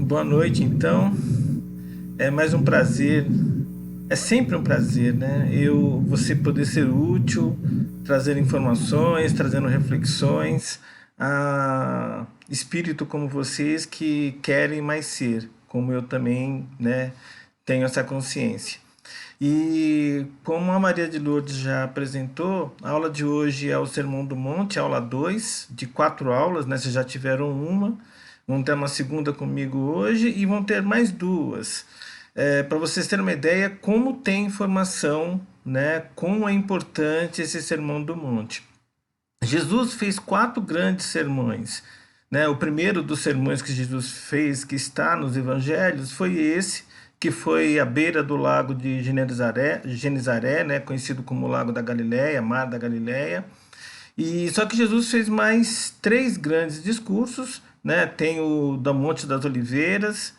Boa noite, então. É mais um prazer. É sempre um prazer, né? Você poder ser útil, trazer informações, trazendo reflexões a espírito como vocês que querem mais ser, como eu também, né, tenho essa consciência. E como a Maria de Lourdes já apresentou, a aula de hoje é o Sermão do Monte, aula 2 de 4 aulas, né? Vocês já tiveram uma, vão ter uma segunda comigo hoje e vão ter mais duas. Para vocês terem uma ideia, como tem informação, né? Como é importante esse Sermão do Monte. Jesus fez 4 grandes sermões, né? O primeiro dos sermões que Jesus fez, que está nos evangelhos, foi esse, que foi à beira do lago de Genezaré, né? Conhecido como Lago da Galileia, Mar da Galileia. E só que Jesus fez mais 3 grandes discursos, né? Tem o da Monte das Oliveiras,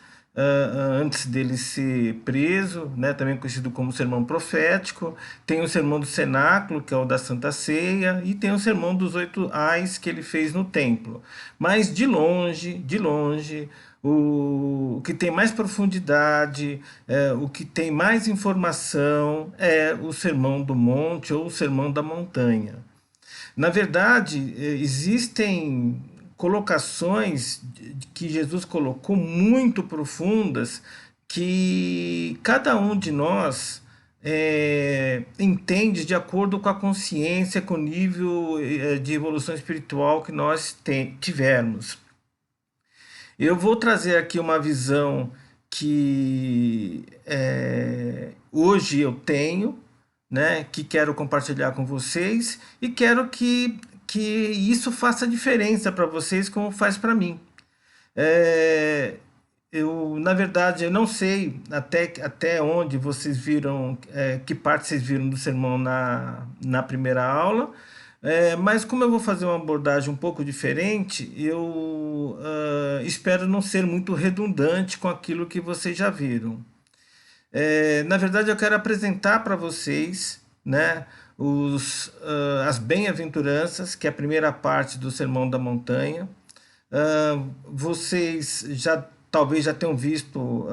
antes dele ser preso, né? Também conhecido como Sermão Profético. Tem o Sermão do Cenáculo, que é o da Santa Ceia, e tem o Sermão dos 8 Ais que ele fez no templo. Mas de longe, o que tem mais profundidade, o que tem mais informação é o Sermão do Monte ou o Sermão da Montanha. Na verdade, existem colocações que Jesus colocou muito profundas que cada um de nós entende de acordo com a consciência, com o nível de evolução espiritual que nós tivermos. Eu vou trazer aqui uma visão que hoje eu tenho, né, que quero compartilhar com vocês e quero que isso faça diferença para vocês como faz para mim. É, na verdade, eu não sei até onde vocês viram, que parte vocês viram do sermão na primeira aula, mas como eu vou fazer uma abordagem um pouco diferente, eu espero não ser muito redundante com aquilo que vocês já viram. Na verdade, eu quero apresentar para vocês, né, as bem-aventuranças, que é a primeira parte do Sermão da Montanha. Vocês talvez já tenham visto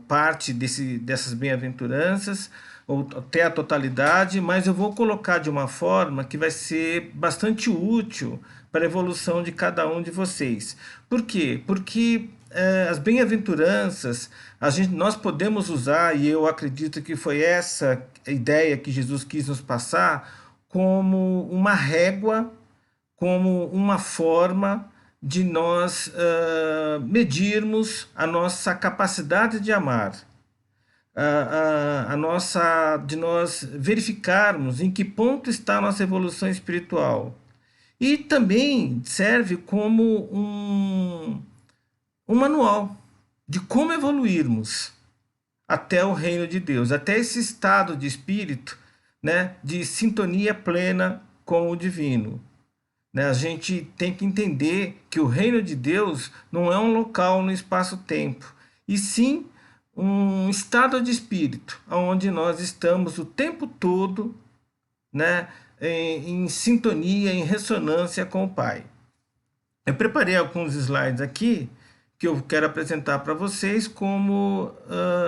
parte dessas bem-aventuranças, ou até a totalidade, mas eu vou colocar de uma forma que vai ser bastante útil para a evolução de cada um de vocês. Por quê? Porque as bem-aventuranças nós podemos usar, e eu acredito que foi essa a ideia que Jesus quis nos passar, como uma régua, como uma forma de nós medirmos a nossa capacidade de amar, de nós verificarmos em que ponto está a nossa evolução espiritual. E também serve como um manual de como evoluirmos até o reino de Deus, até esse estado de espírito, né, de sintonia plena com o divino. Né? A gente tem que entender que o reino de Deus não é um local no espaço-tempo, e sim um estado de espírito, onde nós estamos o tempo todo, né, em sintonia, em ressonância com o Pai. Eu preparei alguns slides aqui que eu quero apresentar para vocês como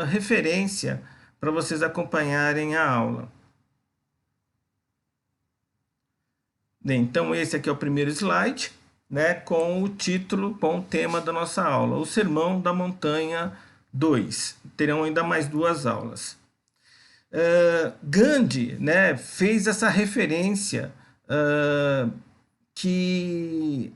referência para vocês acompanharem a aula. Bem, então esse aqui é o primeiro slide, né, com o título, com o tema da nossa aula, o Sermão da Montanha 2. Terão ainda mais 2 aulas. Gandhi, né, fez essa referência que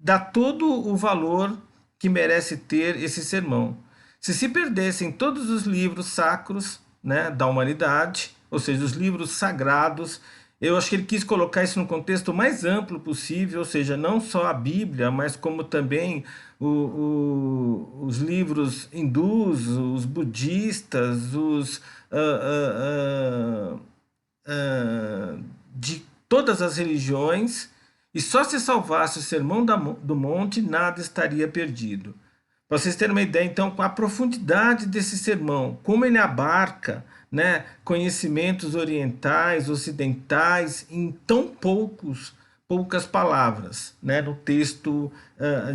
dá todo o valor que merece ter esse sermão. Se perdessem todos os livros sacros, né, da humanidade, ou seja, os livros sagrados, eu acho que ele quis colocar isso no contexto mais amplo possível, ou seja, não só a Bíblia, mas como também os livros hindus, os budistas, de todas as religiões, e só se salvasse o Sermão do Monte, nada estaria perdido. Para vocês terem uma ideia, então, com a profundidade desse sermão, como ele abarca, né, conhecimentos orientais, ocidentais, em tão poucos poucas palavras, né, no texto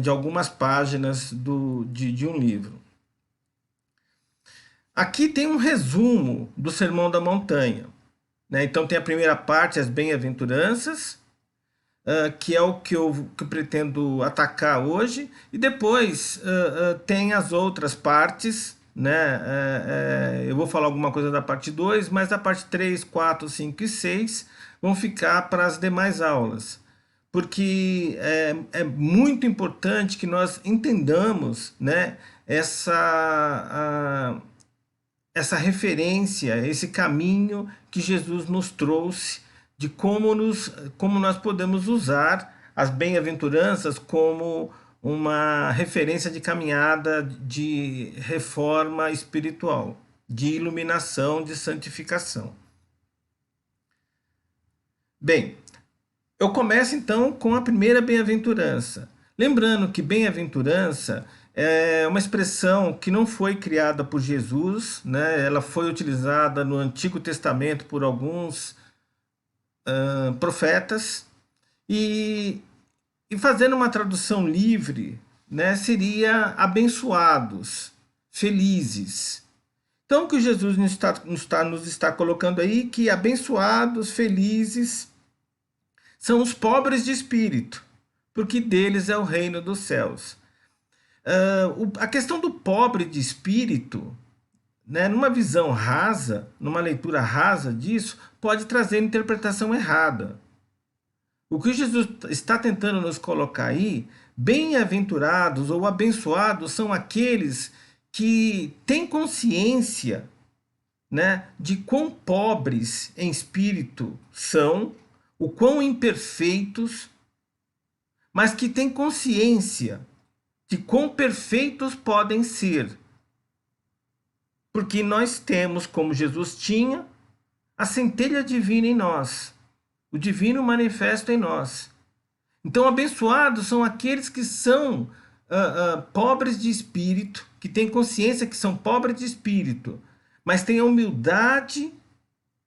de algumas páginas de um livro. Aqui tem um resumo do Sermão da Montanha, né? Então tem a primeira parte, as bem-aventuranças, que é o que eu pretendo atacar hoje, e depois tem as outras partes, né? Eu vou falar alguma coisa da parte 2, mas a parte 3, 4, 5 e 6 vão ficar para as demais aulas, porque é muito importante que nós entendamos, né, essa referência, esse caminho que Jesus nos trouxe de como nós podemos usar as bem-aventuranças como uma referência de caminhada de reforma espiritual, de iluminação, de santificação. Bem, eu começo então com a primeira bem-aventurança. Lembrando que bem-aventurança é uma expressão que não foi criada por Jesus, né? Ela foi utilizada no Antigo Testamento por alguns profetas, e, e fazendo uma tradução livre, né, seria abençoados, felizes. Então, o que Jesus nos está colocando aí, que abençoados, felizes, são os pobres de espírito, porque deles é o reino dos céus. A questão do pobre de espírito, né, numa visão rasa, numa leitura rasa disso, pode trazer interpretação errada. O que Jesus está tentando nos colocar aí, bem-aventurados ou abençoados são aqueles que têm consciência, né, de quão pobres em espírito são, o quão imperfeitos, mas que têm consciência de quão perfeitos podem ser. Porque nós temos, como Jesus tinha, a centelha divina em nós, o divino manifesto em nós. Então, abençoados são aqueles que são pobres de espírito, que têm consciência que são pobres de espírito, mas têm a humildade,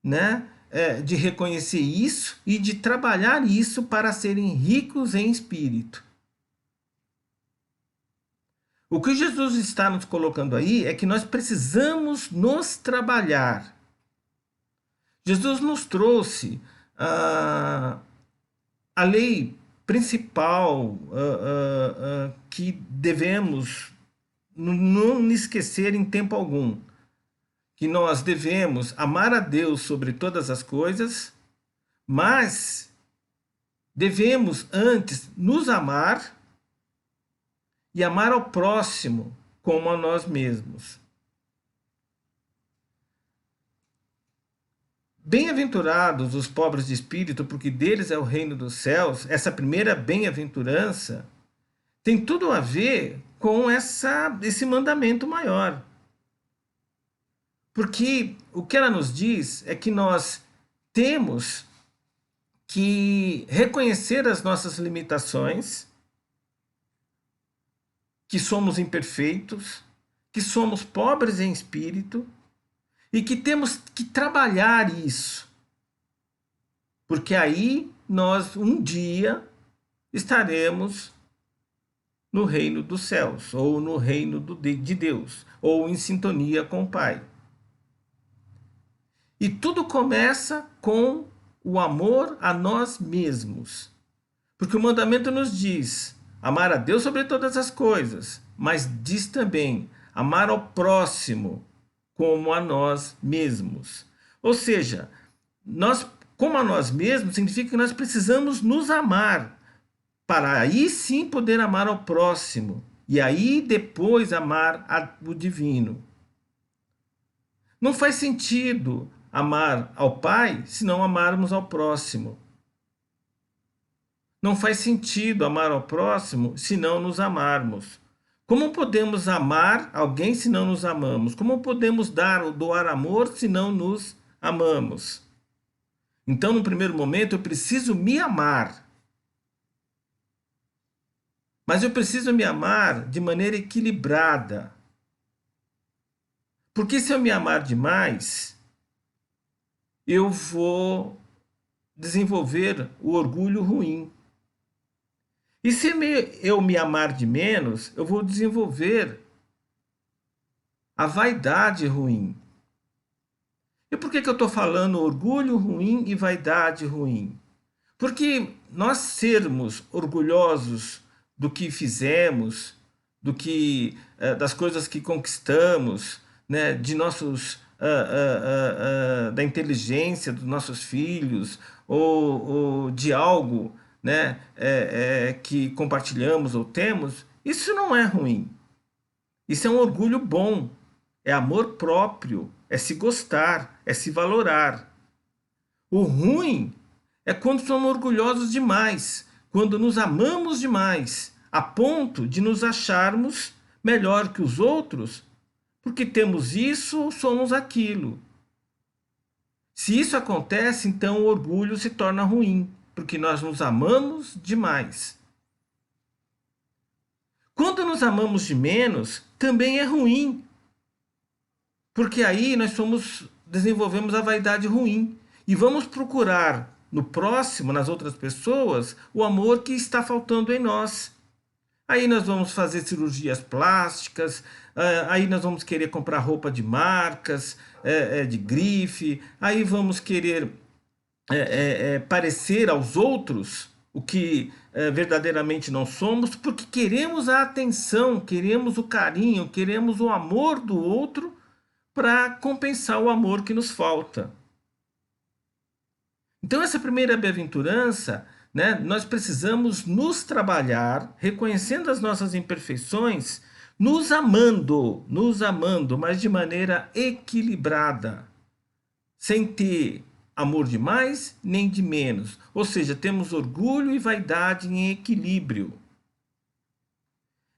né, de reconhecer isso e de trabalhar isso para serem ricos em espírito. O que Jesus está nos colocando aí é que nós precisamos nos trabalhar. Jesus nos trouxe a lei principal que devemos não esquecer em tempo algum. Que nós devemos amar a Deus sobre todas as coisas, mas devemos antes nos amar e amar ao próximo como a nós mesmos. Bem-aventurados os pobres de espírito, porque deles é o reino dos céus. Essa primeira bem-aventurança tem tudo a ver com esse mandamento maior. Porque o que ela nos diz é que nós temos que reconhecer as nossas limitações, que somos imperfeitos, que somos pobres em espírito e que temos que trabalhar isso. Porque aí nós um dia estaremos no reino dos céus, ou no reino de Deus, ou em sintonia com o Pai. E tudo começa com o amor a nós mesmos. Porque o mandamento nos diz amar a Deus sobre todas as coisas, mas diz também amar ao próximo como a nós mesmos. Ou seja, nós, como a nós mesmos, significa que nós precisamos nos amar, para aí sim poder amar ao próximo, e aí depois amar o divino. Não faz sentido amar ao Pai se não amarmos ao próximo. Não faz sentido amar ao próximo se não nos amarmos. Como podemos amar alguém se não nos amamos? Como podemos dar ou doar amor se não nos amamos? Então, no primeiro momento, eu preciso me amar. Mas eu preciso me amar de maneira equilibrada. Porque se eu me amar demais, eu vou desenvolver o orgulho ruim. E se eu me amar de menos, eu vou desenvolver a vaidade ruim. E por que eu estou falando orgulho ruim e vaidade ruim? Porque nós sermos orgulhosos do que fizemos, das coisas que conquistamos, né, de nossos da inteligência dos nossos filhos ou de algo, né, que compartilhamos ou temos, isso não é ruim. Isso é um orgulho bom, é amor próprio, é se gostar, é se valorar. O ruim é quando somos orgulhosos demais, quando nos amamos demais, a ponto de nos acharmos melhor que os outros, porque temos isso ou somos aquilo. Se isso acontece, então o orgulho se torna ruim, porque nós nos amamos demais. Quando nos amamos de menos, também é ruim, porque aí nós desenvolvemos a vaidade ruim e vamos procurar no próximo, nas outras pessoas, o amor que está faltando em nós. Aí nós vamos fazer cirurgias plásticas, aí nós vamos querer comprar roupa de marcas, de grife, aí vamos querer parecer aos outros o que verdadeiramente não somos, porque queremos a atenção, queremos o carinho, queremos o amor do outro para compensar o amor que nos falta. Então, essa primeira bem-aventurança, né, nós precisamos nos trabalhar, reconhecendo as nossas imperfeições, nos amando, mas de maneira equilibrada, sem ter amor de mais nem de menos. Ou seja, temos orgulho e vaidade em equilíbrio.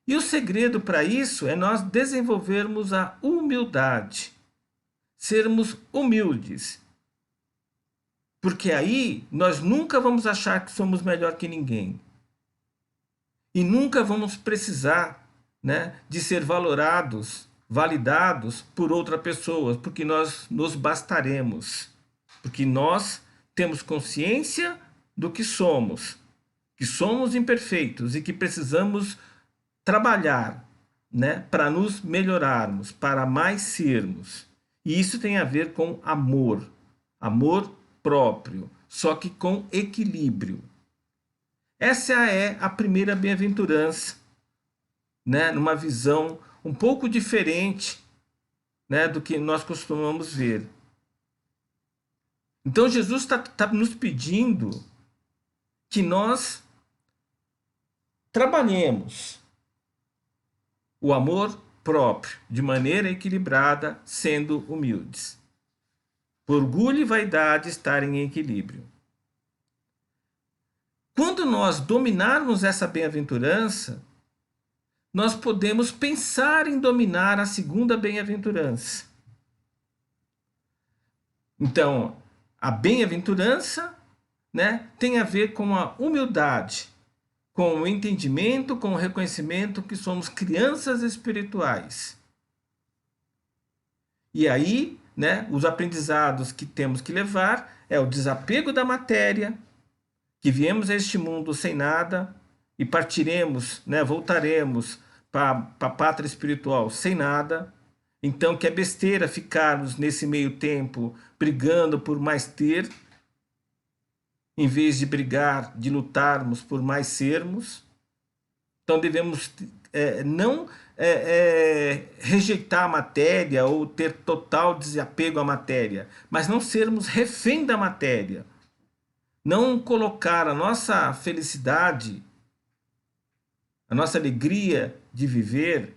E o segredo para isso é nós desenvolvermos a humildade, sermos humildes. Porque aí nós nunca vamos achar que somos melhor que ninguém. E nunca vamos precisar, né, de ser valorados, validados por outra pessoa, porque nós nos bastaremos. Porque nós temos consciência do que somos imperfeitos e que precisamos trabalhar, né, para nos melhorarmos, para mais sermos. E isso tem a ver com amor próprio, só que com equilíbrio. Essa é a primeira bem-aventurança, né, numa visão um pouco diferente, né, do que nós costumamos ver. Então Jesus está nos pedindo que nós trabalhemos o amor próprio de maneira equilibrada, sendo humildes. Orgulho e vaidade estarem em equilíbrio. Quando nós dominarmos essa bem-aventurança, nós podemos pensar em dominar a segunda bem-aventurança. Então, a bem-aventurança, né, tem a ver com a humildade, com o entendimento, com o reconhecimento que somos crianças espirituais. E aí, né, os aprendizados que temos que levar é o desapego da matéria, que viemos a este mundo sem nada e partiremos, né, voltaremos para a pátria espiritual sem nada. Então, que é besteira ficarmos nesse meio tempo brigando por mais ter, em vez de brigar, de lutarmos por mais sermos. Então, devemos não rejeitar a matéria ou ter total desapego à matéria, mas não sermos refém da matéria. Não colocar a nossa felicidade, a nossa alegria de viver,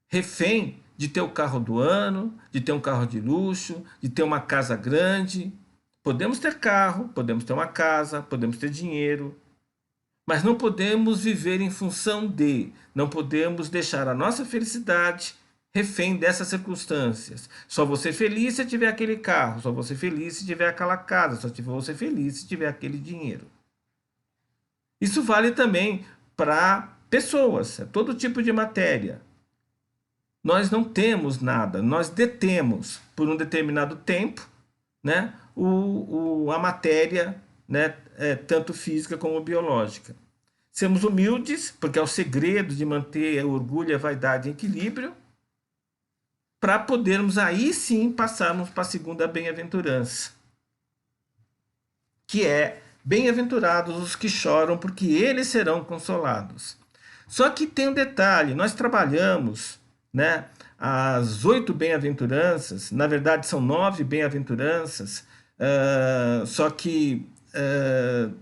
refém de ter o carro do ano, de ter um carro de luxo, de ter uma casa grande. Podemos ter carro, podemos ter uma casa, podemos ter dinheiro, mas não podemos viver em função de, não podemos deixar a nossa felicidade refém dessas circunstâncias. Só vou ser feliz se tiver aquele carro, só vou ser feliz se tiver aquela casa, só vou ser feliz se tiver aquele dinheiro. Isso vale também para pessoas, todo tipo de matéria. Nós não temos nada, nós detemos por um determinado tempo, né, a matéria, né, tanto física como biológica. Sermos humildes, porque é o segredo de manter o orgulho e a vaidade em equilíbrio, para podermos aí sim passarmos para a segunda bem-aventurança, que é: bem-aventurados os que choram, porque eles serão consolados. Só que tem um detalhe: nós trabalhamos, né, as 8 bem-aventuranças, na verdade são 9 bem-aventuranças, só que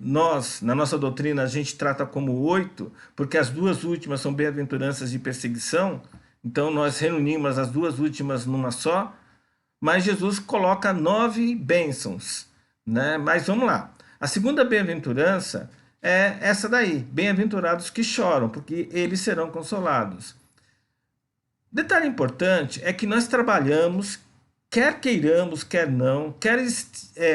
nós, na nossa doutrina, a gente trata como 8, porque as duas últimas são bem-aventuranças de perseguição, então nós reunimos as duas últimas numa só, mas Jesus coloca 9 bênçãos, né? Mas vamos lá. A segunda bem-aventurança é essa daí: bem-aventurados que choram, porque eles serão consolados. Detalhe importante é que nós trabalhamos, quer queiramos, quer não, quer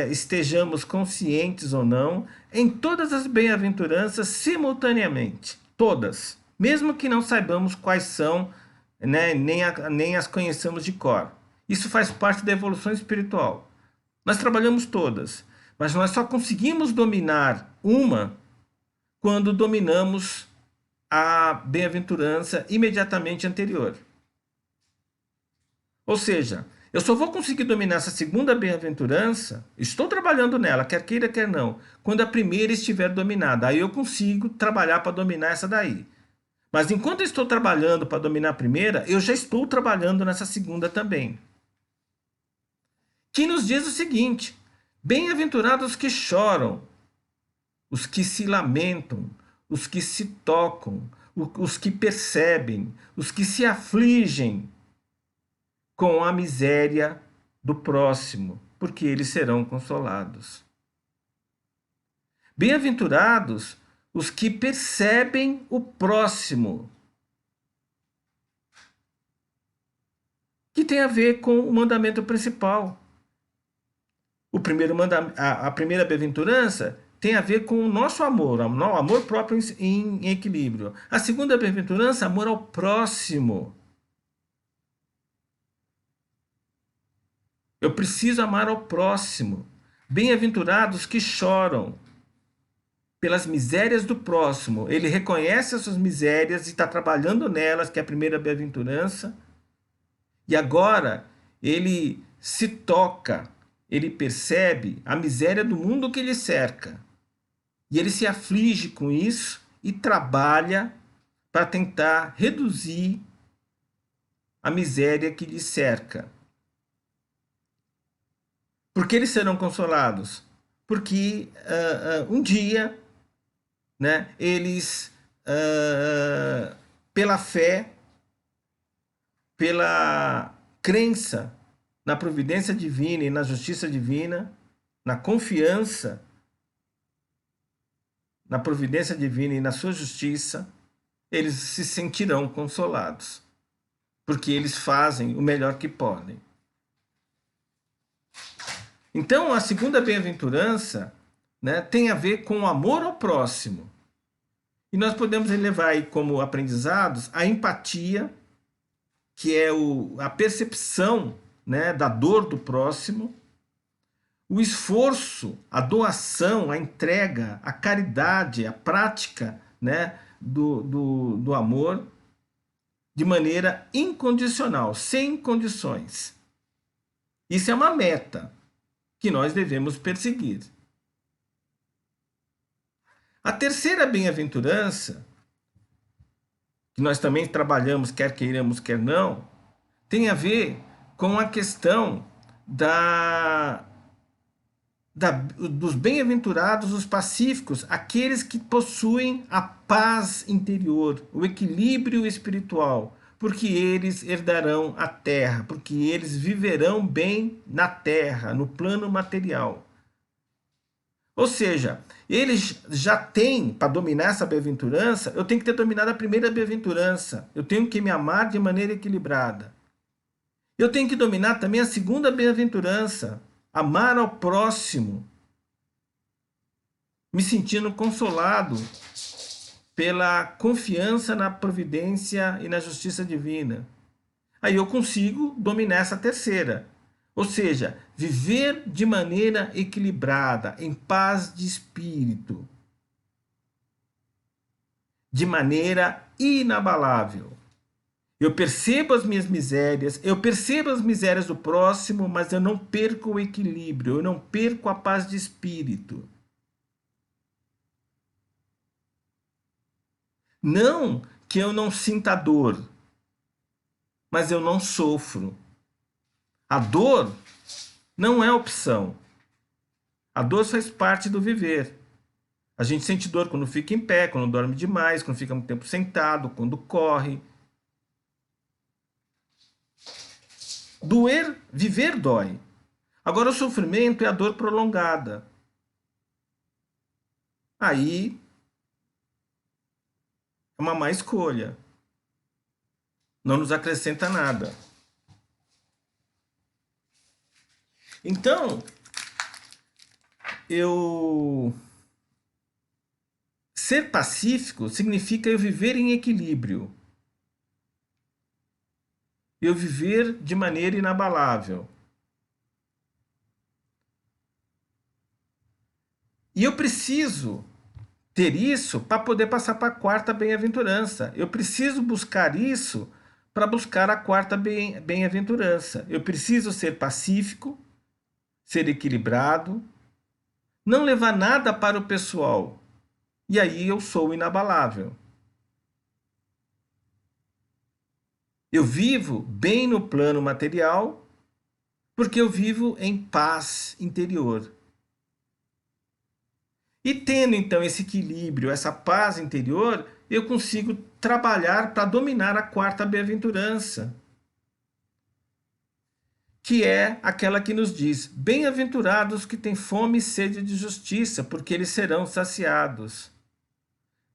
estejamos conscientes ou não, em todas as bem-aventuranças simultaneamente. Todas. Mesmo que não saibamos quais são, né, nem as conheçamos de cor. Isso faz parte da evolução espiritual. Nós trabalhamos todas, mas nós só conseguimos dominar uma quando dominamos a bem-aventurança imediatamente anterior. Ou seja, eu só vou conseguir dominar essa segunda bem-aventurança, estou trabalhando nela, quer queira, quer não, quando a primeira estiver dominada. Aí eu consigo trabalhar para dominar essa daí. Mas enquanto eu estou trabalhando para dominar a primeira, eu já estou trabalhando nessa segunda também. Que nos diz o seguinte: bem-aventurados os que choram, os que se lamentam, os que se tocam, os que percebem, os que se afligem com a miséria do próximo, porque eles serão consolados. Bem-aventurados os que percebem o próximo, que tem a ver com o mandamento principal. O primeiro a primeira bem-aventurança tem a ver com o nosso amor, o amor próprio em equilíbrio. A segunda bem-aventurança, amor ao próximo. Eu preciso amar ao próximo. Bem-aventurados que choram pelas misérias do próximo. Ele reconhece as suas misérias e está trabalhando nelas, que é a primeira bem-aventurança. E agora ele se toca, ele percebe a miséria do mundo que lhe cerca. E ele se aflige com isso e trabalha para tentar reduzir a miséria que lhe cerca. Por que eles serão consolados? Porque um dia, né, eles, pela fé, pela crença na providência divina e na justiça divina, na confiança na providência divina e na sua justiça, eles se sentirão consolados, porque eles fazem o melhor que podem. Então, a segunda bem-aventurança, né, tem a ver com o amor ao próximo. E nós podemos levar aí como aprendizados a empatia, que é a percepção, né, da dor do próximo, o esforço, a doação, a entrega, a caridade, a prática, né, do amor de maneira incondicional, sem condições. Isso é uma meta que nós devemos perseguir. A terceira bem-aventurança, que nós também trabalhamos, quer queiramos, quer não, tem a ver com a questão dos bem-aventurados, os pacíficos, aqueles que possuem a paz interior, o equilíbrio espiritual, porque eles herdarão a terra, porque eles viverão bem na terra, no plano material. Ou seja, eles já têm, para dominar essa bem-aventurança, eu tenho que ter dominado a primeira bem-aventurança, eu tenho que me amar de maneira equilibrada. Eu tenho que dominar também a segunda bem-aventurança, amar ao próximo, me sentindo consolado pela confiança na providência e na justiça divina. Aí eu consigo dominar essa terceira. Ou seja, viver de maneira equilibrada, em paz de espírito, de maneira inabalável. Eu percebo as minhas misérias, eu percebo as misérias do próximo, mas eu não perco o equilíbrio, eu não perco a paz de espírito. Não que eu não sinta dor, mas eu não sofro. A dor não é opção. A dor faz parte do viver. A gente sente dor quando fica em pé, quando dorme demais, quando fica muito tempo sentado, quando corre. Doer, viver dói. Agora o sofrimento é a dor prolongada. Aí é uma má escolha. Não nos acrescenta nada. Então, eu ser pacífico significa eu viver em equilíbrio. Eu viver de maneira inabalável. E eu preciso ter isso para poder passar para a quarta bem-aventurança. Eu preciso buscar isso para buscar a quarta bem-aventurança. Eu preciso ser pacífico, ser equilibrado, não levar nada para o pessoal. E aí eu sou inabalável. Eu vivo bem no plano material porque eu vivo em paz interior. E tendo então esse equilíbrio, essa paz interior, eu consigo trabalhar para dominar a quarta bem-aventurança, que é aquela que nos diz: bem-aventurados que têm fome e sede de justiça, porque eles serão saciados.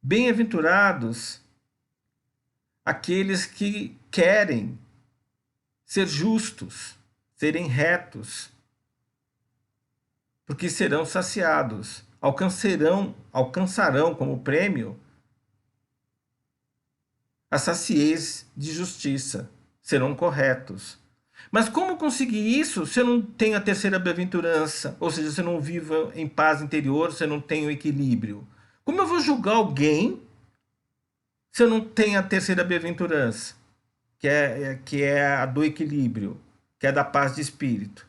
Bem-aventurados aqueles que querem ser justos, serem retos, porque serão saciados, alcançarão como prêmio a saciez de justiça, serão corretos. Mas como conseguir isso se eu não tenho a terceira bem-aventurança? Ou seja, se eu não vivo em paz interior, se eu não tenho equilíbrio? Como eu vou julgar alguém se eu não tenho a terceira bem-aventurança, que é a do equilíbrio, que é da paz de espírito?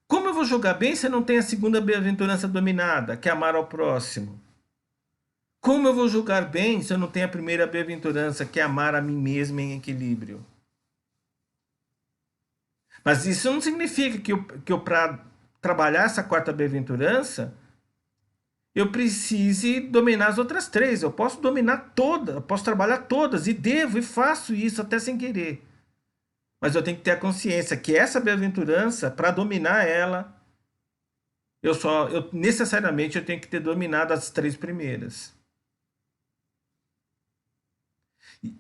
Como eu vou julgar bem se eu não tenho a segunda bem-aventurança dominada, que é amar ao próximo? Como eu vou julgar bem se eu não tenho a primeira bem-aventurança, que é amar a mim mesmo em equilíbrio? Mas isso não significa que eu para trabalhar essa quarta bem-aventurança, eu precise dominar as outras três. Eu posso dominar todas, eu posso trabalhar todas, e devo, e faço isso até sem querer. Mas eu tenho que ter a consciência que essa bem-aventurança, para dominar ela, eu necessariamente eu tenho que ter dominado as três primeiras.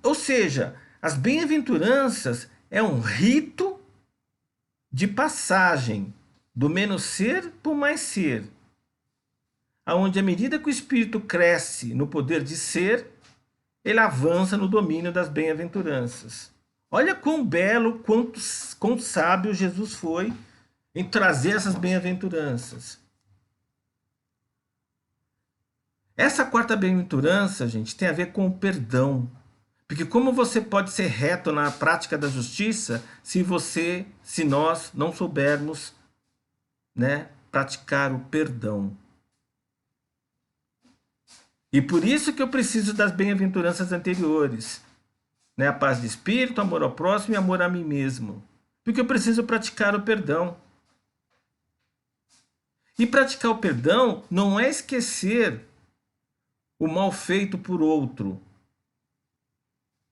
Ou seja, as bem-aventuranças é um rito de passagem do menos ser para o mais ser, aonde à medida que o espírito cresce no poder de ser, ele avança no domínio das bem-aventuranças. Olha quão belo, quão sábio Jesus foi em trazer essas bem-aventuranças. Essa quarta bem-aventurança, gente, tem a ver com o perdão. Porque como você pode ser reto na prática da justiça se nós não soubermos, né, praticar o perdão? E por isso que eu preciso das bem-aventuranças anteriores, né? A paz de espírito, amor ao próximo e amor a mim mesmo. Porque eu preciso praticar o perdão. E praticar o perdão não é esquecer o mal feito por outro,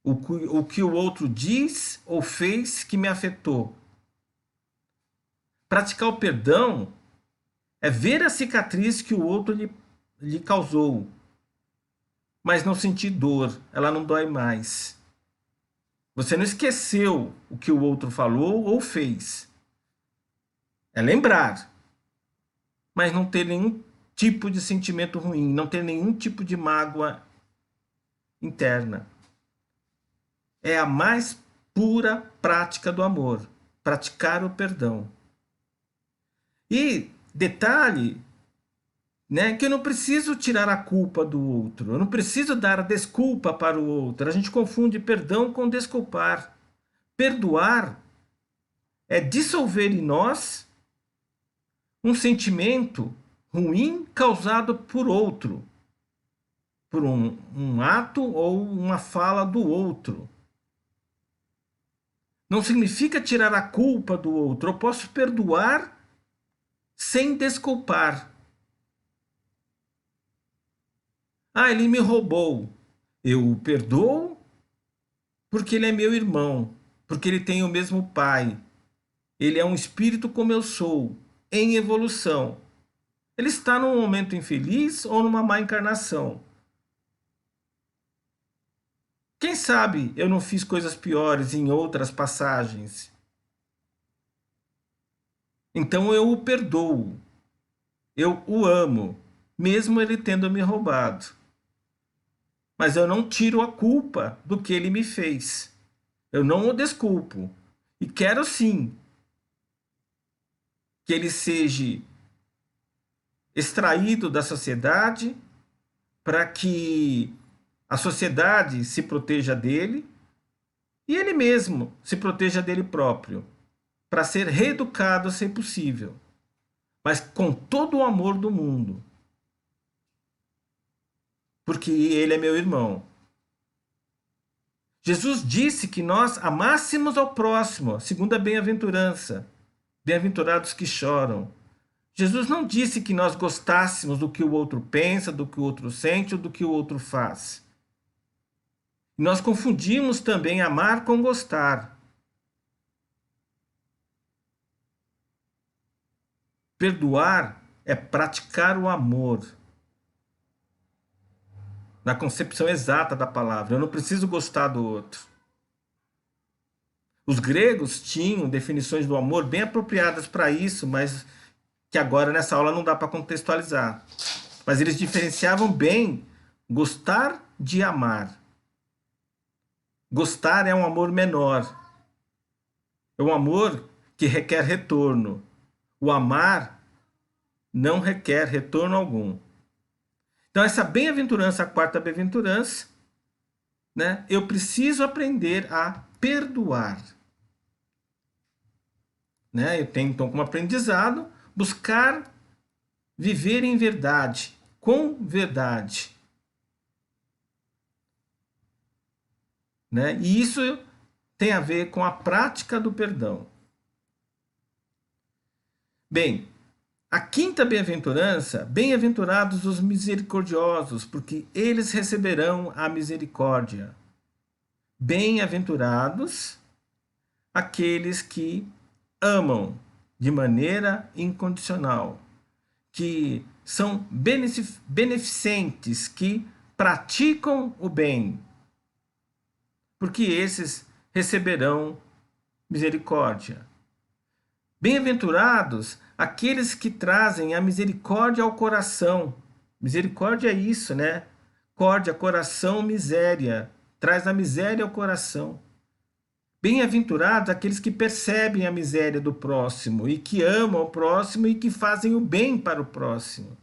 o que o outro diz ou fez que me afetou. Praticar o perdão é ver a cicatriz que o outro lhe causou, mas não sentir dor, ela não dói mais. Você não esqueceu o que o outro falou ou fez. É lembrar, mas não ter nenhum tipo de sentimento ruim, não ter nenhum tipo de mágoa interna. É a mais pura prática do amor, praticar o perdão. E detalhe, né, que eu não preciso tirar a culpa do outro, eu não preciso dar a desculpa para o outro. A gente confunde perdão com desculpar. Perdoar é dissolver em nós um sentimento ruim causado por outro, por um ato ou uma fala do outro. Não significa tirar a culpa do outro. Eu posso perdoar sem desculpar. Ah, ele me roubou. Eu o perdoo porque ele é meu irmão, porque ele tem o mesmo pai. Ele é um espírito como eu sou, em evolução. Ele está num momento infeliz ou numa má encarnação. Quem sabe eu não fiz coisas piores em outras passagens. Então eu o perdoo. Eu o amo, mesmo ele tendo me roubado. Mas eu não tiro a culpa do que ele me fez. Eu não o desculpo. E quero sim que ele seja extraído da sociedade para que a sociedade se proteja dele e ele mesmo se proteja dele próprio, para ser reeducado se possível, mas com todo o amor do mundo, porque ele é meu irmão. Jesus disse que nós amássemos ao próximo, segundo a bem-aventurança. Bem-aventurados que choram. Jesus não disse que nós gostássemos do que o outro pensa, do que o outro sente ou do que o outro faz. Nós confundimos também amar com gostar. Perdoar é praticar o amor. Na concepção exata da palavra. Eu não preciso gostar do outro. Os gregos tinham definições do amor bem apropriadas para isso, mas que agora nessa aula não dá para contextualizar. Mas eles diferenciavam bem gostar de amar. Gostar é um amor menor. É um amor que requer retorno. O amar não requer retorno algum. Então, essa bem-aventurança, a quarta bem-aventurança, né? Eu preciso aprender a perdoar. Né? Eu tenho, então, como aprendizado, buscar viver em verdade, com verdade. Né? E isso tem a ver com a prática do perdão. Bem, a quinta bem-aventurança, bem-aventurados os misericordiosos, porque eles receberão a misericórdia. Bem-aventurados aqueles que amam de maneira incondicional, que são beneficentes, que praticam o bem, porque esses receberão misericórdia. Bem-aventurados aqueles que trazem a misericórdia ao coração. Misericórdia é isso, né? Córdia, coração, miséria. Traz a miséria ao coração. Bem-aventurados aqueles que percebem a miséria do próximo e que amam o próximo e que fazem o bem para o próximo.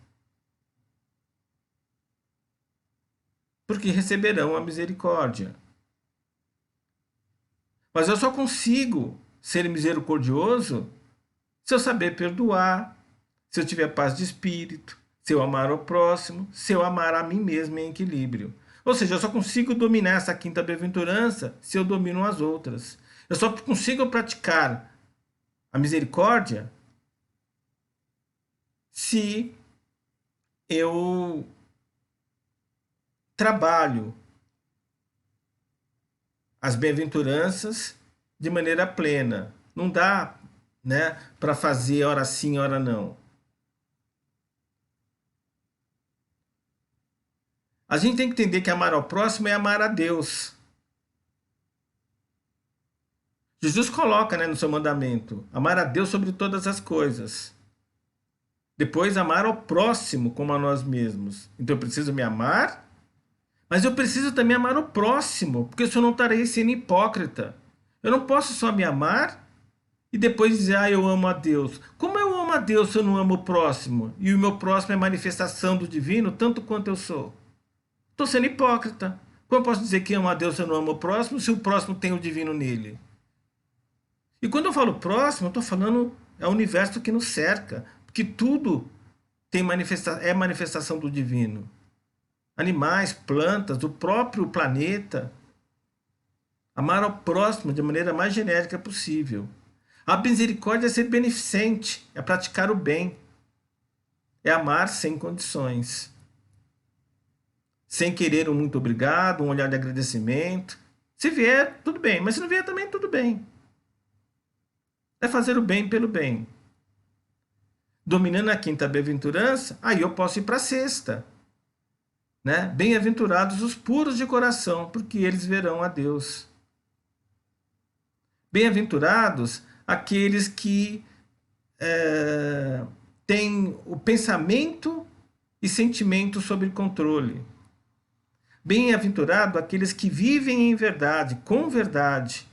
Porque receberão a misericórdia. Mas eu só consigo ser misericordioso se eu saber perdoar, se eu tiver paz de espírito, se eu amar o próximo, se eu amar a mim mesmo em equilíbrio. Ou seja, eu só consigo dominar essa quinta bem-aventurança se eu domino as outras. Eu só consigo praticar a misericórdia se eu trabalho as bem-aventuranças de maneira plena. Não dá, né, para fazer hora sim, hora não. A gente tem que entender que amar ao próximo é amar a Deus. Jesus coloca, né, no seu mandamento, amar a Deus sobre todas as coisas. Depois, amar ao próximo como a nós mesmos. Então, eu preciso me amar, mas eu preciso também amar o próximo, porque senão eu não estarei sendo hipócrita. Eu não posso só me amar e depois dizer, eu amo a Deus. Como eu amo a Deus se eu não amo o próximo? E o meu próximo é manifestação do divino, tanto quanto eu sou. Estou sendo hipócrita. Como eu posso dizer que amo a Deus se eu não amo o próximo, se o próximo tem o divino nele? E quando eu falo próximo, eu estou falando é o universo que nos cerca, porque tudo é manifestação do divino. Animais, plantas, o próprio planeta. Amar ao próximo de maneira mais genérica possível. A misericórdia é ser beneficente, é praticar o bem, é amar sem condições. Sem querer um muito obrigado, um olhar de agradecimento. Se vier, tudo bem, mas se não vier também, tudo bem. É fazer o bem pelo bem. Dominando a quinta bem-aventurança, aí eu posso ir para a sexta. Né? Bem-aventurados os puros de coração, porque eles verão a Deus. Bem-aventurados aqueles que têm o pensamento e sentimento sob controle. Bem-aventurado aqueles que vivem em verdade, com verdade.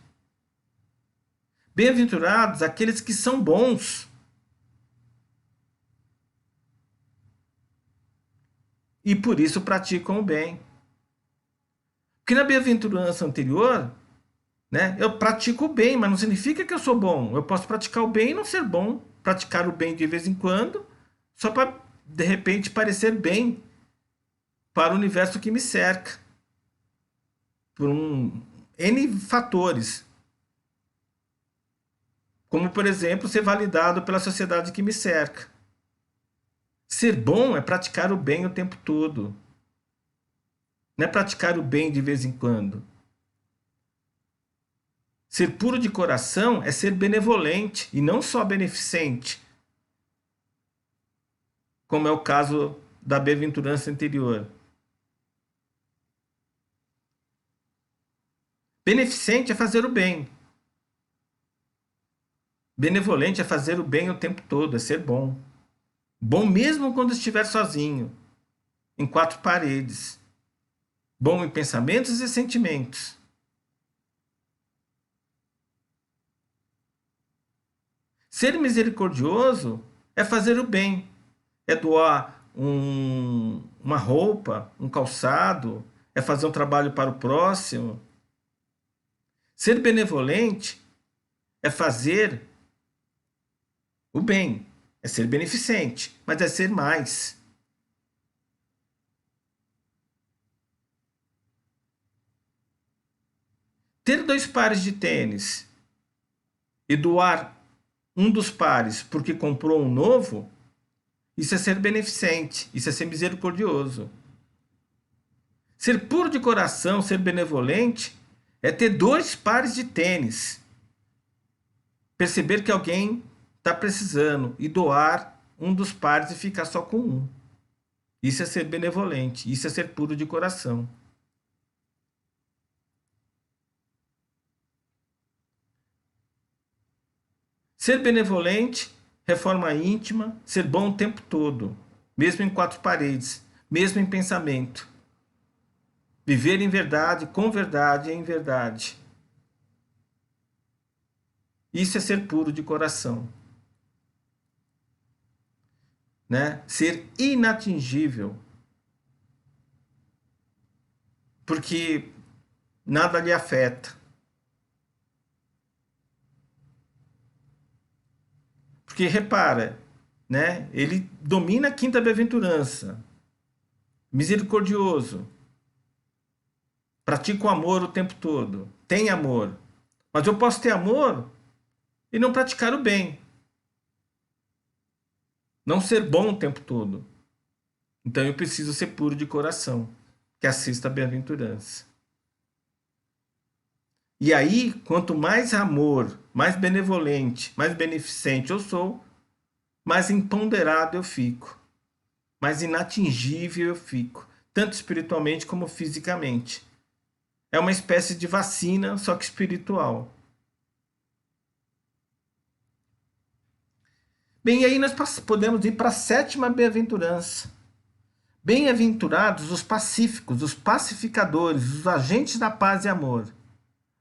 Bem-aventurados aqueles que são bons. E por isso praticam o bem. Porque na bem-aventurança anterior, né, eu pratico o bem, mas não significa que eu sou bom. Eu posso praticar o bem e não ser bom. Praticar o bem de vez em quando, só para, de repente, parecer bem para o universo que me cerca. Por N fatores. Como, por exemplo, ser validado pela sociedade que me cerca. Ser bom é praticar o bem o tempo todo. Não é praticar o bem de vez em quando. Ser puro de coração é ser benevolente e não só beneficente, como é o caso da bem-aventurança anterior. Beneficente é fazer o bem. Benevolente é fazer o bem o tempo todo, é ser bom. Bom mesmo quando estiver sozinho, em quatro paredes. Bom em pensamentos e sentimentos. Ser misericordioso é fazer o bem, é doar uma roupa, um calçado, é fazer um trabalho para o próximo. Ser benevolente é fazer o bem, é ser beneficente, mas é ser mais. Ter 2 pares de tênis e doar um dos pares porque comprou um novo, isso é ser beneficente, isso é ser misericordioso. Ser puro de coração, ser benevolente, é ter 2 pares de tênis. Perceber que alguém está precisando e doar um dos pares e ficar só com um. Isso é ser benevolente, isso é ser puro de coração. Ser benevolente, reforma íntima, ser bom o tempo todo, mesmo em 4 paredes, mesmo em pensamento. Viver em verdade, com verdade e em verdade. Isso é ser puro de coração. Né? Ser inatingível. Porque nada lhe afeta. Porque repara, né? Ele domina a quinta bem-aventurança. Misericordioso. Pratica o amor o tempo todo. Tem amor. Mas eu posso ter amor e não praticar o bem. Não ser bom o tempo todo. Então eu preciso ser puro de coração, que assista a bem-aventurança. E aí, quanto mais amor, mais benevolente, mais beneficente eu sou, mais empoderado eu fico. Mais inatingível eu fico, tanto espiritualmente como fisicamente. É uma espécie de vacina, só que espiritual. Bem, e aí nós podemos ir para a 7ª bem-aventurança. Bem-aventurados os pacíficos, os pacificadores, os agentes da paz e amor.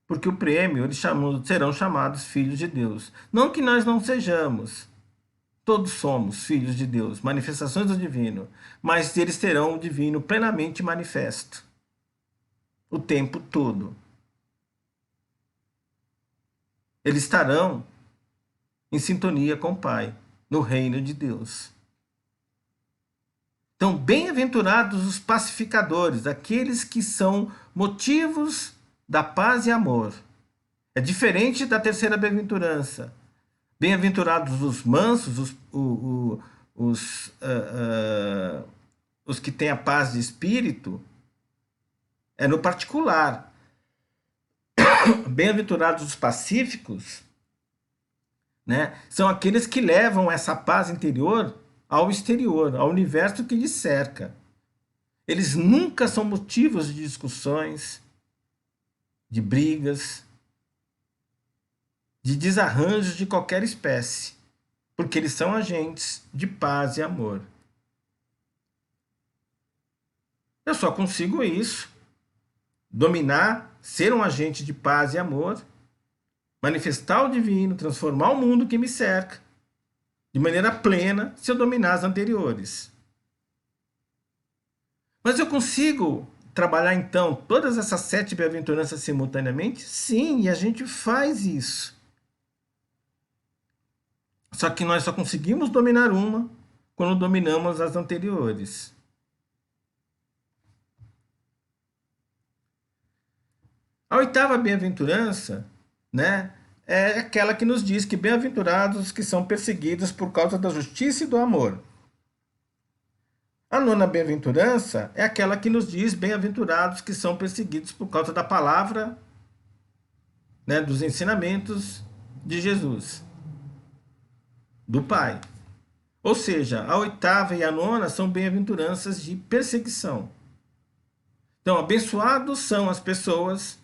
Porque o prêmio eles serão chamados filhos de Deus. Não que nós não sejamos, Todos somos filhos de Deus, manifestações do divino, mas eles terão o divino plenamente manifesto o tempo todo. Eles estarão em sintonia com o Pai, no reino de Deus. Então, bem-aventurados os pacificadores, aqueles que são motivos da paz e amor. É diferente da terceira bem-aventurança. Bem-aventurados os mansos, os que têm a paz de espírito, é no particular. Bem-aventurados os pacíficos, né, são aqueles que levam essa paz interior ao exterior, ao universo que lhes cerca. Eles nunca são motivos de discussões, de brigas, de desarranjos de qualquer espécie, porque eles são agentes de paz e amor. Eu só consigo isso, dominar, ser um agente de paz e amor, manifestar o divino, transformar o mundo que me cerca, de maneira plena, se eu dominar as anteriores. Mas eu consigo trabalhar, então, todas essas 7 bem-aventuranças simultaneamente? Sim, e a gente faz isso. Só que nós só conseguimos dominar uma quando dominamos as anteriores. A 8ª bem-aventurança, né, é aquela que nos diz que bem-aventurados os que são perseguidos por causa da justiça e do amor. A 9ª bem-aventurança é aquela que nos diz bem-aventurados que são perseguidos por causa da palavra, né, dos ensinamentos de Jesus, do Pai. Ou seja, a 8ª e a 9ª são bem-aventuranças de perseguição. Então, abençoados são as pessoas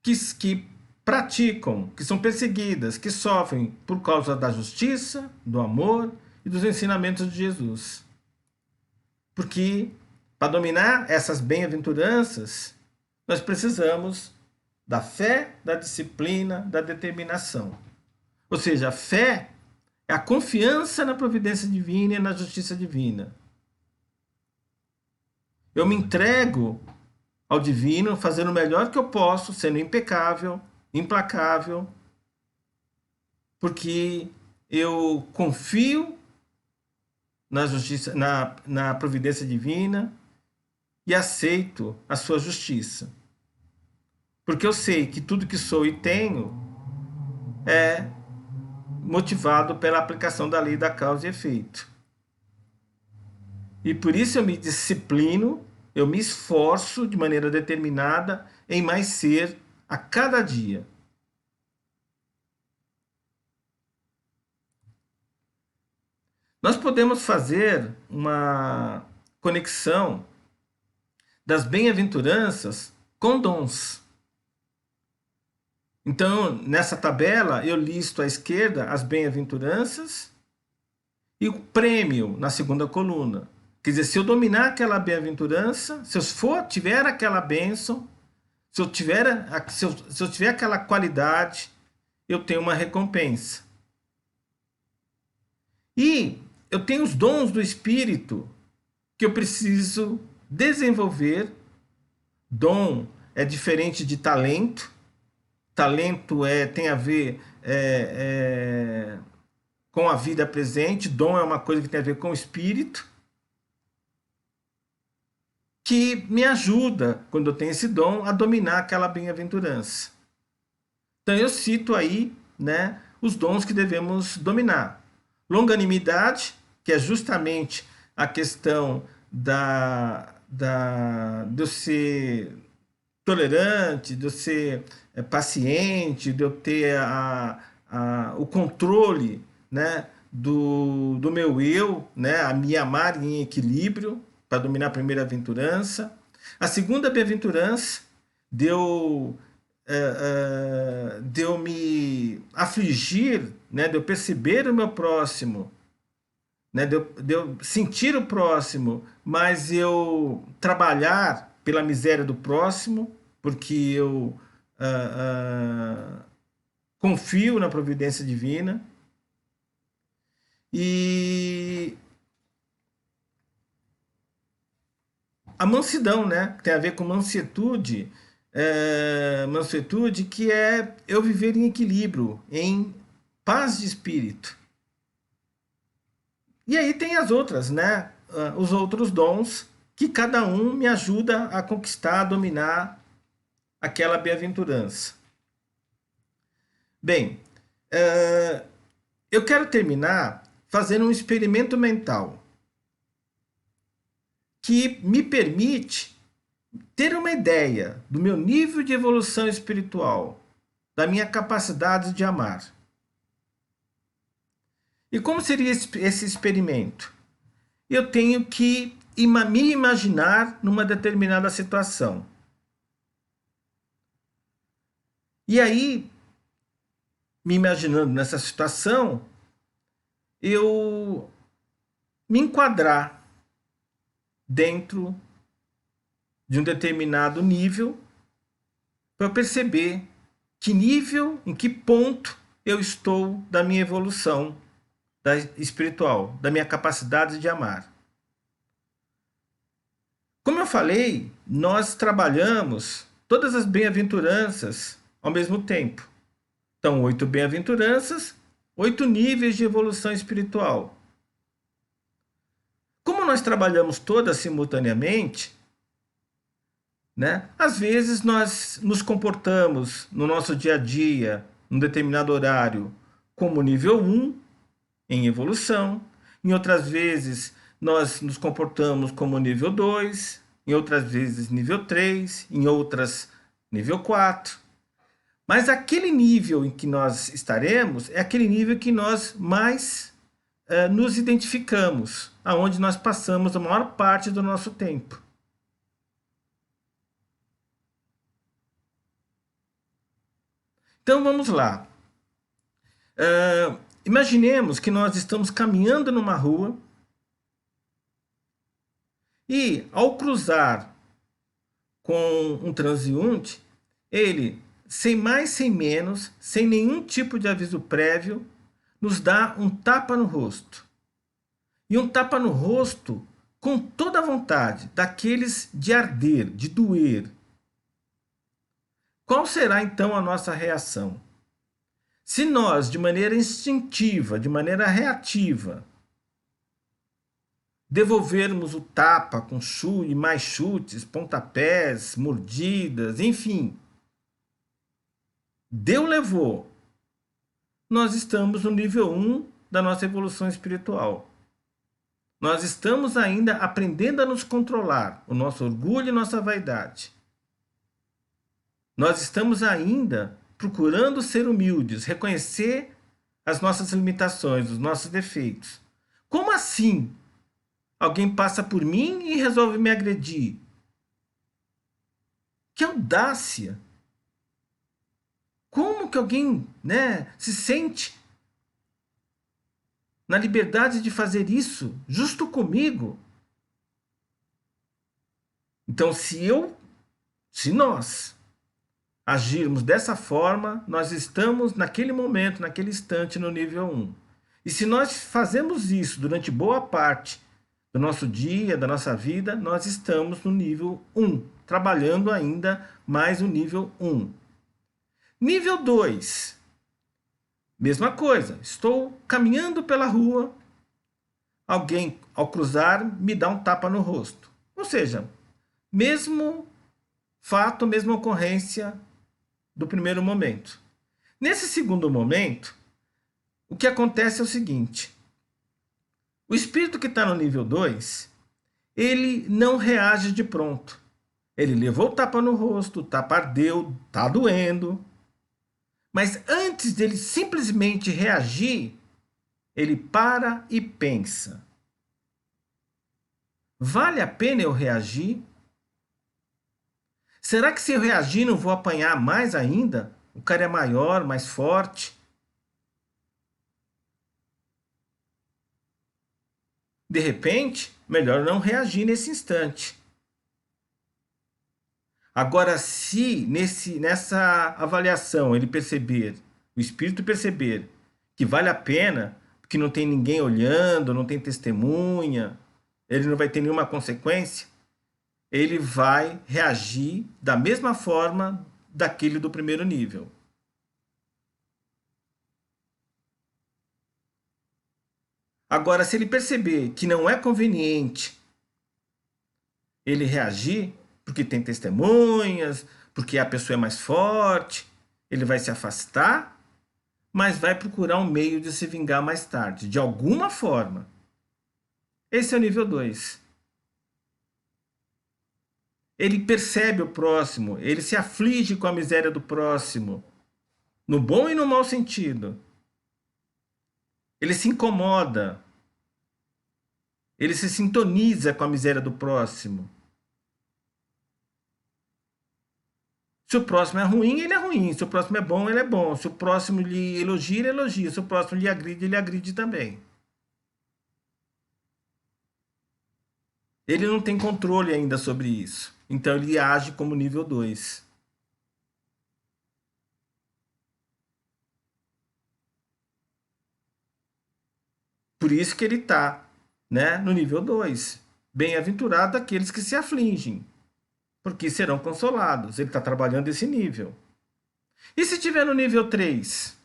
que praticam, que são perseguidas, que sofrem por causa da justiça, do amor e dos ensinamentos de Jesus. Porque para dominar essas bem-aventuranças, nós precisamos da fé, da disciplina, da determinação. Ou seja, a fé é a confiança na providência divina e na justiça divina. Eu me entrego ao divino, fazendo o melhor que eu posso, sendo impecável, implacável, porque eu confio na justiça, na providência divina e aceito a sua justiça. Porque eu sei que tudo que sou e tenho é motivado pela aplicação da lei da causa e efeito. E por isso eu me disciplino, eu me esforço de maneira determinada em mais ser a cada dia. Nós podemos fazer uma conexão das bem-aventuranças com dons. Então, nessa tabela, eu listo à esquerda as bem-aventuranças e o prêmio na segunda coluna. Quer dizer, se eu dominar aquela bem-aventurança, se eu tiver aquela bênção, se eu tiver aquela qualidade, eu tenho uma recompensa. E eu tenho os dons do Espírito que eu preciso desenvolver. Dom é diferente de talento. Talento tem a ver com a vida presente. Dom é uma coisa que tem a ver com o Espírito, que me ajuda, quando eu tenho esse dom, a dominar aquela bem-aventurança. Então eu cito aí, né, os dons que devemos dominar. Longanimidade, que é justamente a questão de eu ser tolerante, de eu ser paciente, de eu ter o controle, né, do meu eu, né, a me amar em equilíbrio, para dominar a primeira aventurança. A segunda bem-aventurança, de eu me afligir, né, de eu perceber o meu próximo, né, de eu sentir o próximo, mas eu trabalhar pela miséria do próximo, porque eu confio na providência divina. E a mansidão, né? Que tem a ver com mansitude, mansuetude, que é eu viver em equilíbrio, em paz de espírito. E aí tem as outras, né? Os outros dons que cada um me ajuda a conquistar, a dominar aquela bem-aventurança. Bem, eu quero terminar fazendo um experimento mental que me permite ter uma ideia do meu nível de evolução espiritual, da minha capacidade de amar. E como seria esse experimento? Eu tenho que me imaginar numa determinada situação. E aí, me imaginando nessa situação, eu me enquadrar dentro de um determinado nível para eu perceber que nível, em que ponto eu estou da minha evolução espiritual, da minha capacidade de amar. Como eu falei, nós trabalhamos todas as bem-aventuranças ao mesmo tempo. Então, 8 bem-aventuranças, 8 níveis de evolução espiritual. Como nós trabalhamos todas simultaneamente, né? Às vezes nós nos comportamos no nosso dia a dia, num determinado horário, como nível 1, em evolução. Em outras vezes nós nos comportamos como nível 2, em outras vezes nível 3, em outras nível 4. Mas aquele nível em que nós estaremos é aquele nível que nós mais nos identificamos, aonde nós passamos a maior parte do nosso tempo. Então vamos lá. Imaginemos que nós estamos caminhando numa rua e, ao cruzar com um transeunte, ele, sem mais, sem menos, sem nenhum tipo de aviso prévio, nos dá um tapa no rosto. E um tapa no rosto com toda a vontade, daqueles de arder, de doer. Qual será então a nossa reação? Se nós, de maneira instintiva, de maneira reativa, devolvermos o tapa com chute e mais chutes, pontapés, mordidas, enfim, deu, levou, nós estamos no nível 1 da nossa evolução espiritual. Nós estamos ainda aprendendo a nos controlar, o nosso orgulho e nossa vaidade. Nós estamos ainda procurando ser humildes, reconhecer as nossas limitações, os nossos defeitos. Como assim? Alguém passa por mim e resolve me agredir? Que audácia! Como que alguém, né, se sente na liberdade de fazer isso justo comigo? Então, se nós agirmos dessa forma, nós estamos naquele momento, naquele instante no nível 1. E se nós fazemos isso durante boa parte do nosso dia, da nossa vida, nós estamos no nível 1, trabalhando ainda mais o nível 1. Nível 2, mesma coisa, estou caminhando pela rua, alguém ao cruzar me dá um tapa no rosto. Ou seja, mesmo fato, mesma ocorrência do primeiro momento. Nesse segundo momento, o que acontece é o seguinte: o espírito que está no nível 2, ele não reage de pronto. Ele levou o tapa no rosto, o tapa ardeu, está doendo. Mas antes dele simplesmente reagir, ele para e pensa: vale a pena eu reagir? Será que se eu reagir não vou apanhar mais ainda? O cara é maior, mais forte. De repente, melhor não reagir nesse instante. Agora, se nessa avaliação ele perceber, o espírito perceber que vale a pena, que não tem ninguém olhando, não tem testemunha, ele não vai ter nenhuma consequência, ele vai reagir da mesma forma daquele do primeiro nível. Agora, se ele perceber que não é conveniente ele reagir, porque tem testemunhas, porque a pessoa é mais forte, ele vai se afastar, mas vai procurar um meio de se vingar mais tarde, de alguma forma. Esse é o nível 2. Ele percebe o próximo, ele se aflige com a miséria do próximo, no bom e no mau sentido. Ele se incomoda, ele se sintoniza com a miséria do próximo. Se o próximo é ruim, ele é ruim. Se o próximo é bom, ele é bom. Se o próximo lhe elogia, ele elogia. Se o próximo lhe agride, ele agride também. Ele não tem controle ainda sobre isso. Então ele age como nível 2. Por isso que ele está, né, no nível 2. Bem-aventurado aqueles que se afligem, porque serão consolados. Ele está trabalhando esse nível. E se tiver no nível 3?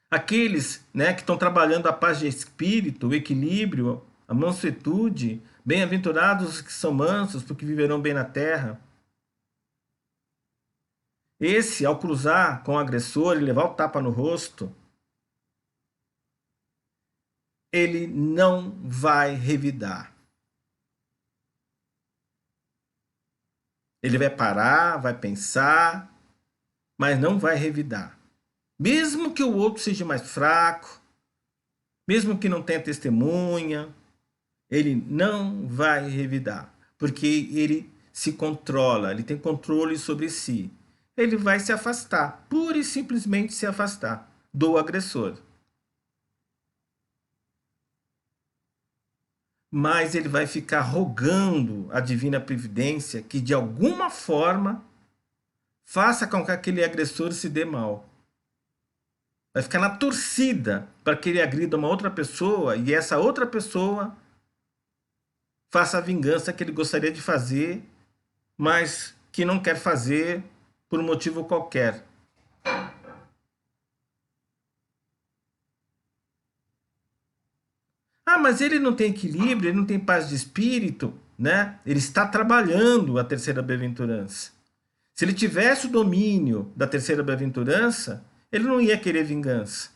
Aqueles, né, que estão trabalhando a paz de espírito, o equilíbrio, a mansuetude, bem-aventurados os que são mansos, porque viverão bem na terra. Esse, ao cruzar com o agressor e levar o tapa no rosto, ele não vai revidar. Ele vai parar, vai pensar, mas não vai revidar. Mesmo que o outro seja mais fraco, mesmo que não tenha testemunha, ele não vai revidar, porque ele se controla, ele tem controle sobre si. Ele vai se afastar, pura e simplesmente se afastar do agressor. Mas ele vai ficar rogando a divina previdência que de alguma forma faça com que aquele agressor se dê mal. Vai ficar na torcida para que ele agrida uma outra pessoa e essa outra pessoa faça a vingança que ele gostaria de fazer, mas que não quer fazer por um motivo qualquer. Ah, mas ele não tem equilíbrio, ele não tem paz de espírito, né? Ele está trabalhando a terceira bem-aventurança. Se ele tivesse o domínio da terceira bem-aventurança, ele não ia querer vingança.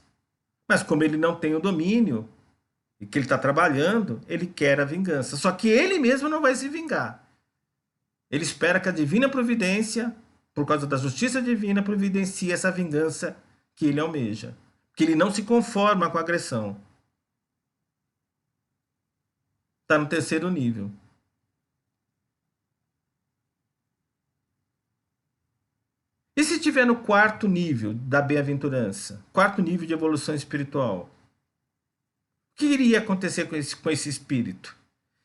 Mas como ele não tem o domínio, e que ele está trabalhando, ele quer a vingança. Só que ele mesmo não vai se vingar. Ele espera que a divina providência, por causa da justiça divina, providencie essa vingança que ele almeja. Que ele não se conforma com a agressão. Está no terceiro nível. E se estiver no quarto nível da bem-aventurança, quarto nível de evolução espiritual, o que iria acontecer com esse espírito?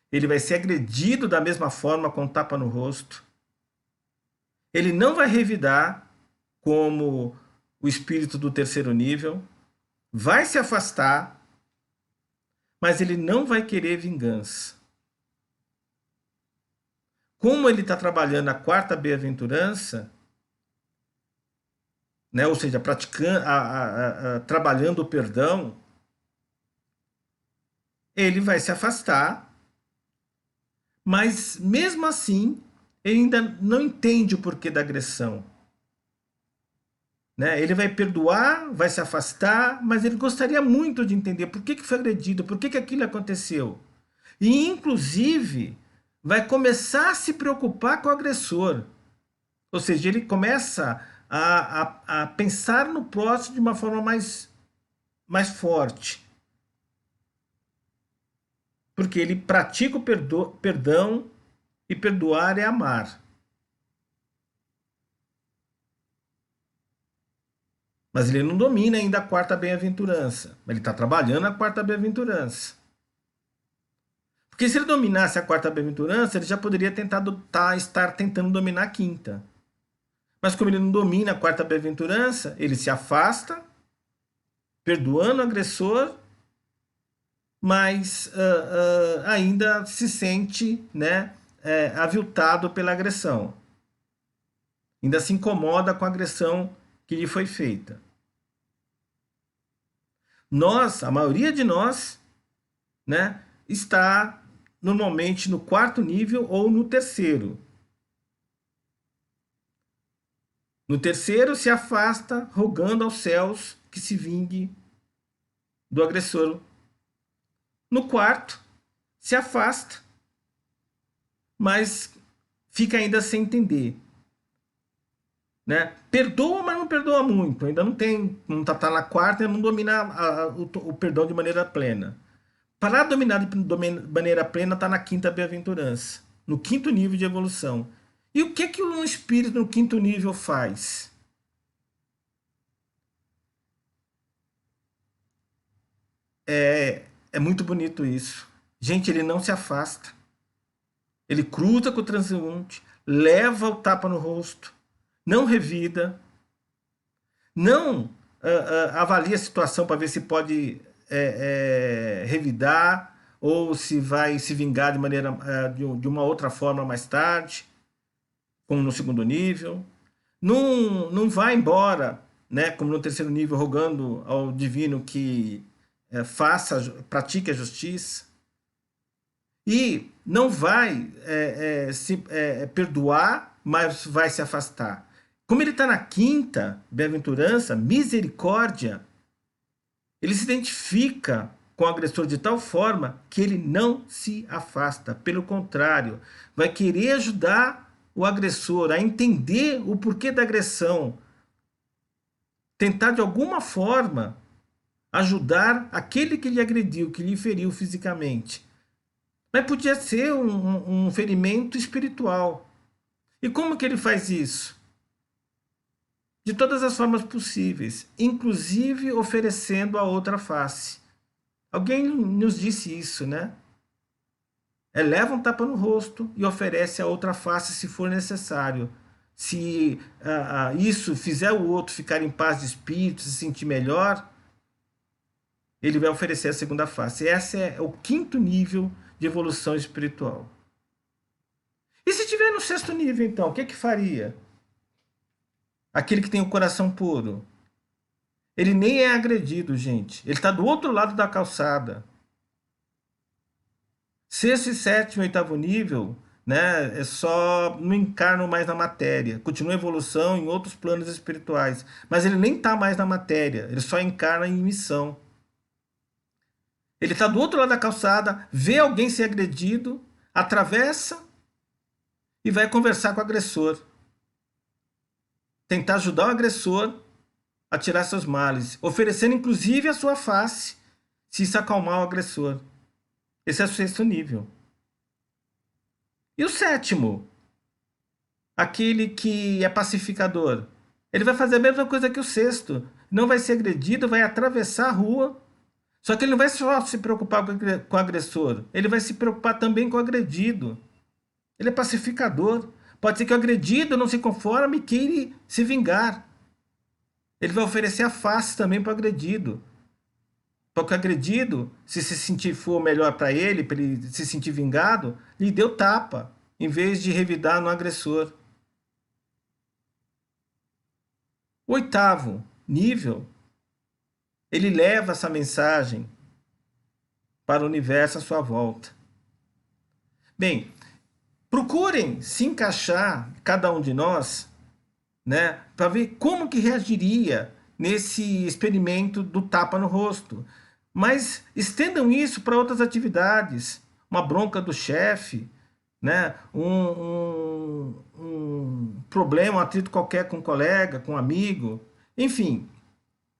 Ele vai ser agredido da mesma forma, com um tapa no rosto. Ele não vai revidar como o espírito do terceiro nível, vai se afastar, mas ele não vai querer vingança. Como ele está trabalhando a quarta bem-aventurança, né, ou seja, praticando, trabalhando o perdão, ele vai se afastar, mas mesmo assim ele ainda não entende o porquê da agressão. Né? Ele vai perdoar, vai se afastar, mas ele gostaria muito de entender por que foi agredido, por que aquilo aconteceu. E, inclusive, vai começar a se preocupar com o agressor. Ou seja, ele começa a pensar no próximo de uma forma mais forte. Porque ele pratica o perdão, e perdoar é amar. Mas ele não domina ainda a quarta bem-aventurança. Ele está trabalhando a quarta bem-aventurança. Porque se ele dominasse a quarta bem-aventurança, ele já poderia estar tentando dominar a quinta. Mas como ele não domina a quarta bem-aventurança, ele se afasta, perdoando o agressor, mas ainda se sente, né, aviltado pela agressão. Ainda se incomoda com a agressão que lhe foi feita. Nós, a maioria de nós, né, está normalmente no quarto nível ou no terceiro. No terceiro, se afasta, rogando aos céus que se vingue do agressor. No quarto, se afasta, mas fica ainda sem entender. Né? Perdoa, mas não perdoa muito. Ainda não tem, não tá na quarta e não domina o perdão de maneira plena. Para dominar de maneira plena está na quinta bem-aventurança, no quinto nível de evolução. E o que um espírito no quinto nível faz? É muito bonito isso. Gente, ele não se afasta. Ele cruza com o transeunte, leva o tapa no rosto, não revida, não avalia a situação para ver se pode revidar ou se vai se vingar de maneira de uma outra forma mais tarde, como no segundo nível. Não vai embora, né, como no terceiro nível, rogando ao divino que pratique a justiça. E não vai se perdoar, mas vai se afastar. Como ele está na quinta bem-aventurança, misericórdia, ele se identifica com o agressor de tal forma que ele não se afasta. Pelo contrário, vai querer ajudar o agressor a entender o porquê da agressão. Tentar de alguma forma ajudar aquele que lhe agrediu, que lhe feriu fisicamente. Mas podia ser um ferimento espiritual. E como que ele faz isso? De todas as formas possíveis, inclusive oferecendo a outra face. Alguém nos disse isso, né? Leva um tapa no rosto e oferece a outra face se for necessário. Se isso fizer o outro ficar em paz de espírito, se sentir melhor, ele vai oferecer a segunda face. Esse é o quinto nível de evolução espiritual. E se estiver no sexto nível, então, o que faria? Aquele que tem o coração puro. Ele nem é agredido, gente. Ele está do outro lado da calçada. Sexto e sétimo e oitavo nível, né, só não encarnam mais na matéria. Continua a evolução em outros planos espirituais. Mas ele nem está mais na matéria. Ele só encarna em missão. Ele está do outro lado da calçada, vê alguém ser agredido, atravessa e vai conversar com o agressor. Tentar ajudar o agressor a tirar seus males, oferecendo inclusive a sua face, se isso acalmar o agressor. Esse é o sexto nível. E o sétimo? Aquele que é pacificador. Ele vai fazer a mesma coisa que o sexto. Não vai ser agredido, vai atravessar a rua. Só que ele não vai só se preocupar com o agressor. Ele vai se preocupar também com o agredido. Ele é pacificador. Pode ser que o agredido não se conforme e queira se vingar. Ele vai oferecer a face também para o agredido. Para que o agredido, se sentir for melhor para ele se sentir vingado, lhe deu tapa, em vez de revidar no agressor. O oitavo nível, ele leva essa mensagem para o universo à sua volta. Bem, procurem se encaixar, cada um de nós, né, para ver como que reagiria nesse experimento do tapa no rosto. Mas estendam isso para outras atividades, uma bronca do chefe, né, um problema, um atrito qualquer com um colega, com um amigo, enfim,